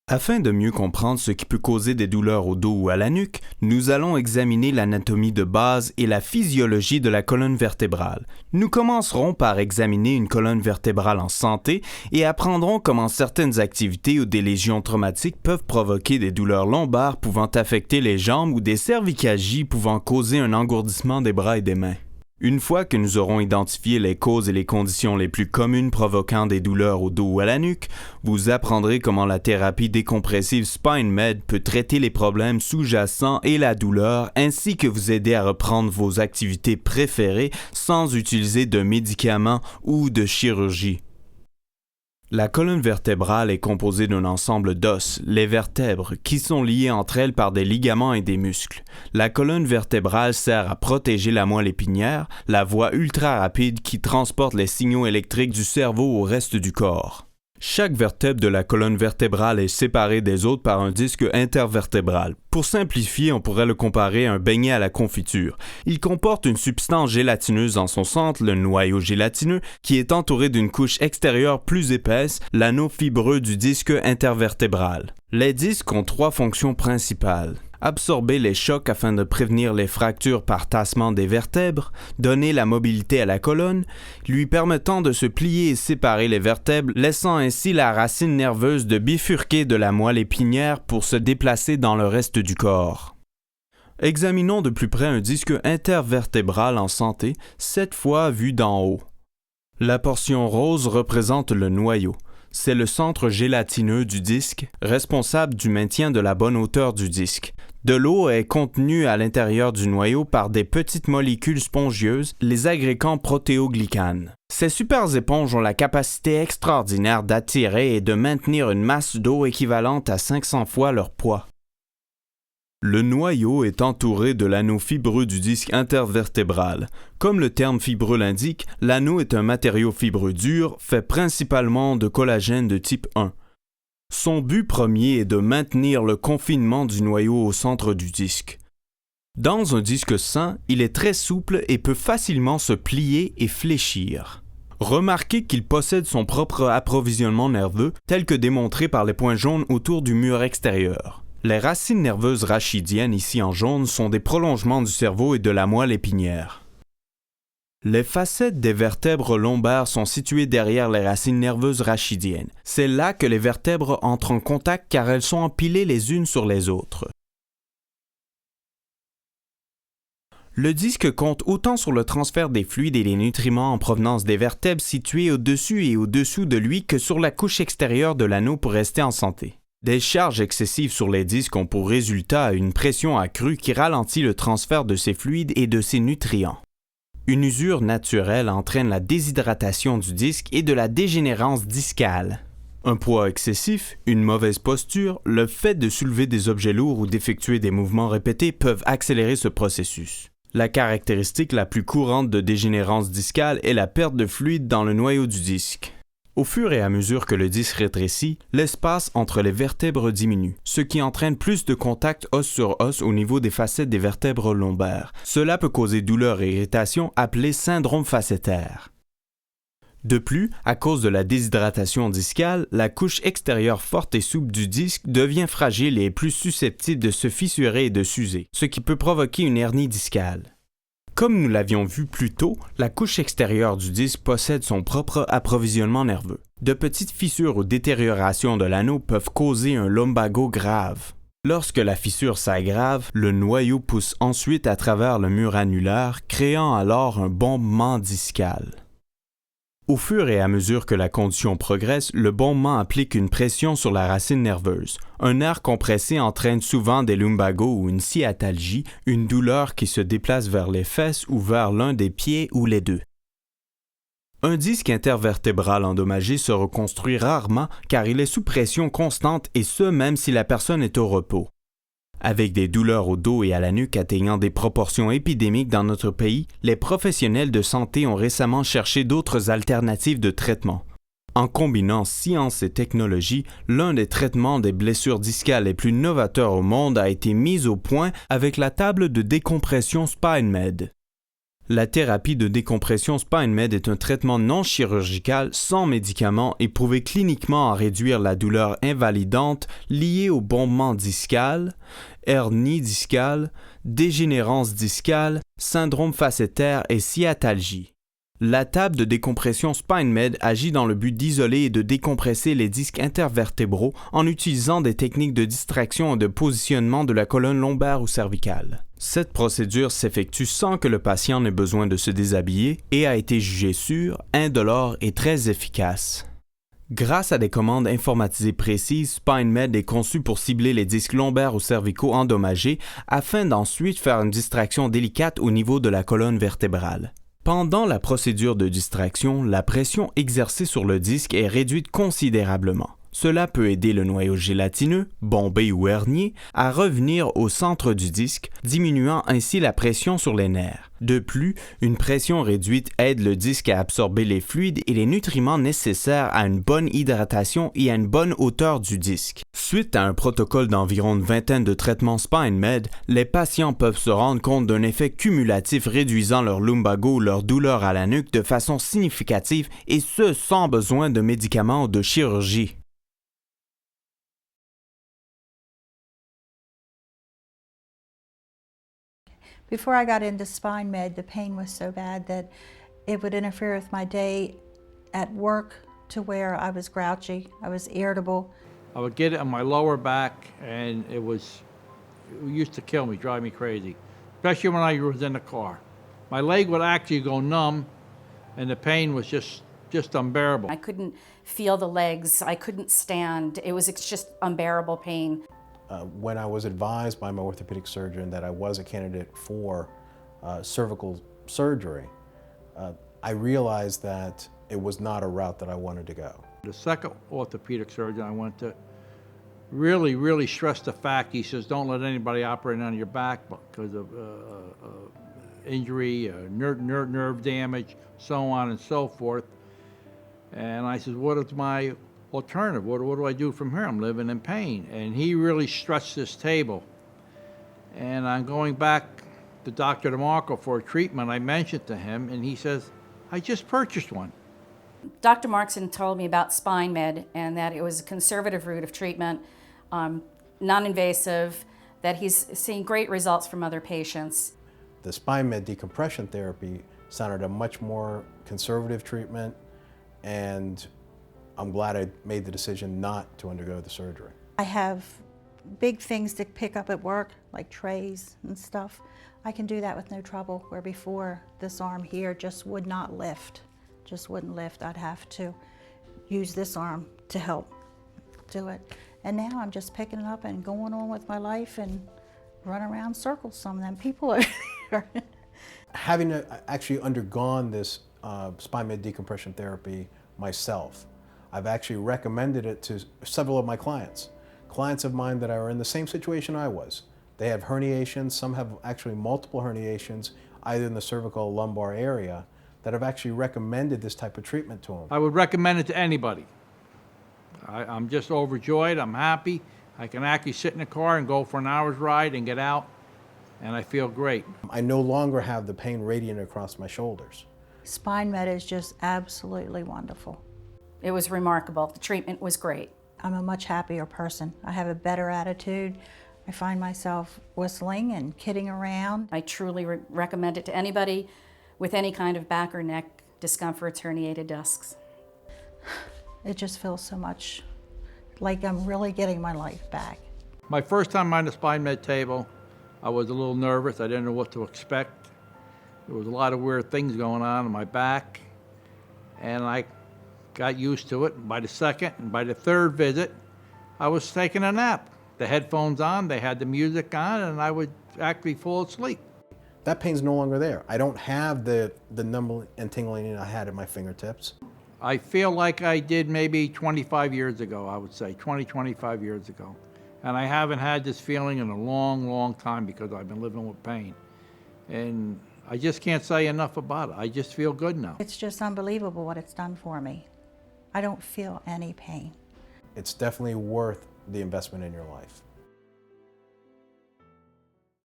Afin de mieux comprendre ce qui peut causer des douleurs au dos ou à la nuque, nous allons examiner l'anatomie de base et la physiologie de la colonne vertébrale. Nous commencerons par examiner une colonne vertébrale en santé et apprendrons comment certaines activités ou des lésions traumatiques peuvent provoquer des douleurs lombaires pouvant affecter les jambes ou des cervicalgies pouvant causer un engourdissement des bras et des mains. Une fois que nous aurons identifié les causes et les conditions les plus communes provoquant des douleurs au dos ou à la nuque, vous apprendrez comment la thérapie décompressive SpineMed peut traiter les problèmes sous-jacents et la douleur, ainsi que vous aider à reprendre vos activités préférées sans utiliser de médicaments ou de chirurgie. La colonne vertébrale est composée d'un ensemble d'os, les vertèbres, qui sont liées entre elles par des ligaments et des muscles. La colonne vertébrale sert à protéger la moelle épinière, la voie ultra rapide qui transporte les signaux électriques du cerveau au reste du corps. Chaque vertèbre de la colonne vertébrale est séparée des autres par un disque intervertébral. Pour simplifier, on pourrait le comparer à un beignet à la confiture. Il comporte une substance gélatineuse en son centre, le noyau gélatineux, qui est entouré d'une couche extérieure plus épaisse, l'anneau fibreux du disque intervertébral. Les disques ont 3 fonctions principales. Absorber les chocs afin de prévenir les fractures par tassement des vertèbres, donner la mobilité à la colonne, lui permettant de se plier et séparer les vertèbres, laissant ainsi la racine nerveuse de bifurquer de la moelle épinière pour se déplacer dans le reste du corps. Examinons de plus près un disque intervertébral en santé, cette fois vu d'en haut. La portion rose représente le noyau. C'est le centre gélatineux du disque, responsable du maintien de la bonne hauteur du disque. De l'eau est contenue à l'intérieur du noyau par des petites molécules spongieuses, les agrégants protéoglycanes. Ces super éponges ont la capacité extraordinaire d'attirer et de maintenir une masse d'eau équivalente à 500 fois leur poids. Le noyau est entouré de l'anneau fibreux du disque intervertébral. Comme le terme fibreux l'indique, l'anneau est un matériau fibreux dur, fait principalement de collagène de type 1. Son but premier est de maintenir le confinement du noyau au centre du disque. Dans un disque sain, il est très souple et peut facilement se plier et fléchir. Remarquez qu'il possède son propre approvisionnement nerveux, tel que démontré par les points jaunes autour du mur extérieur. Les racines nerveuses rachidiennes, ici en jaune, sont des prolongements du cerveau et de la moelle épinière. Les facettes des vertèbres lombaires sont situées derrière les racines nerveuses rachidiennes. C'est là que les vertèbres entrent en contact car elles sont empilées les unes sur les autres. Le disque compte autant sur le transfert des fluides et des nutriments en provenance des vertèbres situées au-dessus et au-dessous de lui que sur la couche extérieure de l'anneau pour rester en santé. Des charges excessives sur les disques ont pour résultat une pression accrue qui ralentit le transfert de ces fluides et de ces nutriments. Une usure naturelle entraîne la déshydratation du disque et de la dégénérance discale. Un poids excessif, une mauvaise posture, le fait de soulever des objets lourds ou d'effectuer des mouvements répétés peuvent accélérer ce processus. La caractéristique la plus courante de dégénérance discale est la perte de fluide dans le noyau du disque. Au fur et à mesure que le disque rétrécit, l'espace entre les vertèbres diminue, ce qui entraîne plus de contact os sur os au niveau des facettes des vertèbres lombaires. Cela peut causer douleur et irritation appelée syndrome facétaire. De plus, à cause de la déshydratation discale, la couche extérieure forte et souple du disque devient fragile et est plus susceptible de se fissurer et de s'user, ce qui peut provoquer une hernie discale. Comme nous l'avions vu plus tôt, la couche extérieure du disque possède son propre approvisionnement nerveux. De petites fissures ou détériorations de l'anneau peuvent causer un lumbago grave. Lorsque la fissure s'aggrave, le noyau pousse ensuite à travers le mur annulaire, créant alors un bombement discal. Au fur et à mesure que la condition progresse, le bombement applique une pression sur la racine nerveuse. Un nerf compressé entraîne souvent des lumbagos ou une sciatalgie, une douleur qui se déplace vers les fesses ou vers l'un des pieds ou les deux. Un disque intervertébral endommagé se reconstruit rarement car il est sous pression constante et ce même si la personne est au repos. Avec des douleurs au dos et à la nuque atteignant des proportions épidémiques dans notre pays, les professionnels de santé ont récemment cherché d'autres alternatives de traitement. En combinant science et technologie, l'un des traitements des blessures discales les plus novateurs au monde a été mis au point avec la table de décompression SpineMed. La thérapie de décompression SpineMed est un traitement non chirurgical sans médicaments et prouvé cliniquement à réduire la douleur invalidante liée au bombement discal, hernie discale, dégénérance discale, syndrome facétaire et sciatalgie. La table de décompression SpineMed agit dans le but d'isoler et de décompresser les disques intervertébraux en utilisant des techniques de distraction et de positionnement de la colonne lombaire ou cervicale. Cette procédure s'effectue sans que le patient n'ait besoin de se déshabiller et a été jugée sûre, indolore et très efficace. Grâce à des commandes informatisées précises, SpineMed est conçu pour cibler les disques lombaires ou cervicaux endommagés afin d'ensuite faire une distraction délicate au niveau de la colonne vertébrale. Pendant la procédure de distraction, la pression exercée sur le disque est réduite considérablement. Cela peut aider le noyau gélatineux, bombé ou hernié, à revenir au centre du disque, diminuant ainsi la pression sur les nerfs. De plus, une pression réduite aide le disque à absorber les fluides et les nutriments nécessaires à une bonne hydratation et à une bonne hauteur du disque. Suite à un protocole d'environ une vingtaine de traitements SpineMed, les patients peuvent se rendre compte d'un effet cumulatif réduisant leur lumbago ou leur douleur à la nuque de façon significative et ce sans besoin de médicaments ou de chirurgie. Before I got into SpineMed, the pain was so bad that it would interfere with my day at work to where I was grouchy, I was irritable. I would get it on my lower back, and it used to kill me, drive me crazy, especially when I was in the car. My leg would actually go numb, and the pain was just unbearable. I couldn't feel the legs, I couldn't stand. It's just unbearable pain. When I was advised by my orthopedic surgeon that I was a candidate for cervical surgery, I realized that it was not a route that I wanted to go. The second orthopedic surgeon I went to really stressed the fact, he says, don't let anybody operate on your back because of injury, nerve damage, so on and so forth. And I said, what is my alternative? What do I do from here? I'm living in pain. And he really stretched this table. And I'm going back to Dr. DeMarco for a treatment. I mentioned to him, and he says, I just purchased one. Dr. Markson told me about SpineMed and that it was a conservative route of treatment, non-invasive, that he's seeing great results from other patients. The SpineMed decompression therapy sounded a much more conservative treatment, and I'm glad I made the decision not to undergo the surgery. I have big things to pick up at work, like trays and stuff. I can do that with no trouble, where before this arm here just would not lift, just wouldn't lift. I'd have to use this arm to help do it. And now I'm just picking it up and going on with my life and run around circles. Some of them people are there. Having actually undergone this SpineMed decompression therapy myself, I've actually recommended it to several of my clients. Clients of mine that are in the same situation I was. They have herniations, some have actually multiple herniations, either in the cervical or lumbar area, that have actually recommended this type of treatment to them. I would recommend it to anybody. I'm just overjoyed, I'm happy. I can actually sit in the car and go for an hour's ride and get out, and I feel great. I no longer have the pain radiating across my shoulders. SpineMed is just absolutely wonderful. It was remarkable. The treatment was great. I'm a much happier person. I have a better attitude. I find myself whistling and kidding around. I truly recommend it to anybody with any kind of back or neck discomforts, herniated discs. It just feels so much like I'm really getting my life back. My first time on the SpineMed table, I was a little nervous. I didn't know what to expect. There was a lot of weird things going on in my back, and I got used to it. By the second and by the third visit, I was taking a nap. The headphones on, they had the music on, and I would actually fall asleep. That pain's no longer there. I don't have the numbing and tingling I had at my fingertips. I feel like I did maybe 25 years ago, I would say, 25 years ago. And I haven't had this feeling in a long time because I've been living with pain. And I just can't say enough about it. I just feel good now. It's just unbelievable what it's done for me. I don't feel any pain. It's definitely worth the investment in your life.